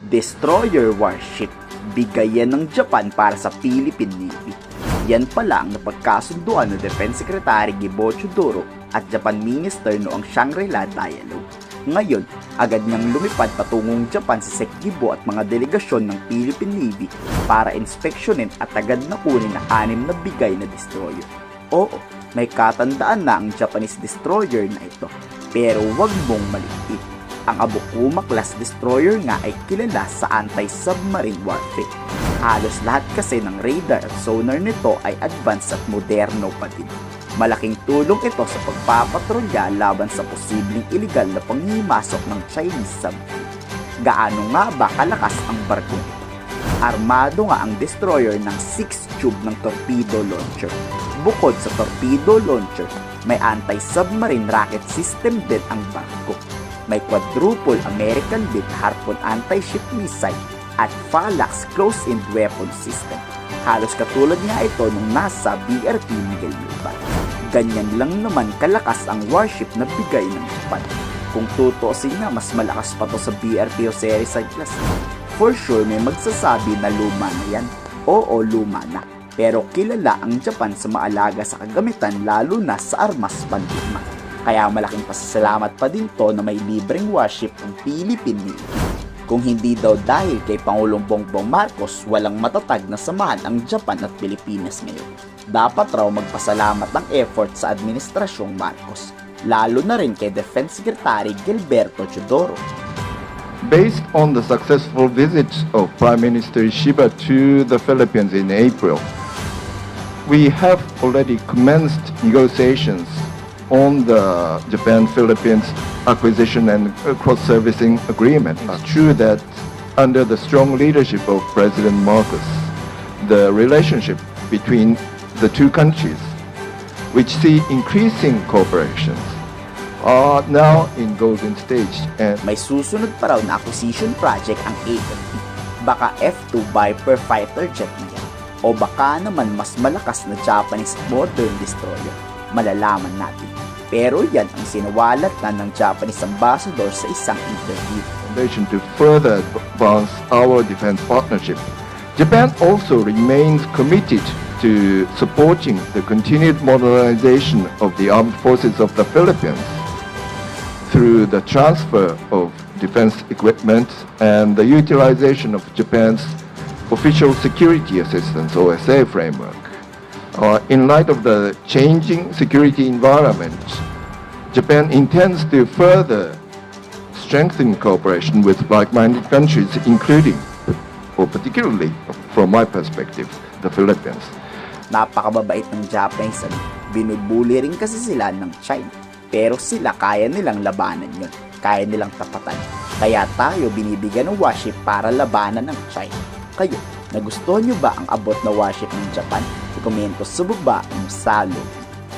Destroyer warship, bigayan ng Japan para sa Philippine Navy. Yan pala ang napagkasunduan ng Defense Secretary Gibo Chodoro at Japan Minister noong Shangri-La Dialogue. Ngayon, agad niyang lumipad patungong Japan si Sec Gibo at mga delegasyon ng Philippine Navy para inspeksyonin at agad na kunin ang 6 na bigay na destroyer. Oo, may katandaan na ang Japanese destroyer na ito, pero wag mong maliit. Ang Abukuma-class destroyer nga ay kilala sa anti-submarine warfare. Halos lahat kasi ng radar at sonar nito ay advanced at moderno pa din. Malaking tulong ito sa pagpapatrolya laban sa posibleng iligal na panghimasok ng Chinese submarine. Gaano nga ba kalakas ang barkong ito? Armado nga ang destroyer ng 6-tube ng torpedo launcher. Bukod sa torpedo launcher, may anti-submarine rocket system din ang barko. May quadruple American-built Harpoon anti-ship missile at Phalanx close-in weapon system. Halos katulad nga ito nung nasa BRP Miguel Milpan. Ganyan lang naman kalakas ang warship na bigay ng Japan. Kung tutuusin na, mas malakas pa to sa BRP Jose Rizal class. For sure may magsasabi na luma na yan. Oo, luma na. Pero kilala ang Japan sa maalaga sa kagamitan lalo na sa armas pandigma. Kaya malaking pasasalamat pa din to na may libreng warship ang Philippine Navy. Kung hindi daw dahil kay Pangulong Bongbong Marcos, walang matatag na samahan ang Japan at Pilipinas ngayon. Dapat raw magpasalamat ang effort sa Administrasyong Marcos, lalo na rin kay Defense Secretary Gilberto Chodoro. Based on the successful visit of Prime Minister Shiba to the Philippines in April, we have already commenced negotiations on the Japan-Philippines acquisition and cross-servicing agreement. It's true that under the strong leadership of President Marcos, the relationship between the two countries, which see increasing cooperation, are now in golden stage. And May susunod pa raw na acquisition project ang AFP. Baka F2 Viper fighter jet na yan. O baka naman mas malakas na Japanese modern destroyer. Malalaman natin. Pero yan ang sinawalat na ng Japanese ambassador sa isang interview. To further advance our defense partnership, Japan also remains committed to supporting the continued modernization of the armed forces of the Philippines through the transfer of defense equipment and the utilization of Japan's Official Security Assistance OSA framework. In light of the changing security environment, Japan intends to further strengthen cooperation with like-minded countries, including, or particularly, from my perspective, the Philippines. Napakababait ng Japanese, binubuli rin kasi sila ng China. Pero sila kaya nilang labanan yun, kaya nilang tapatan. Kaya tayo binibigyan ng warship para labanan ng China. Kayo, nagustuhan nyo ba ang abot na warship ng Japan? I-komento sa baba ang salo.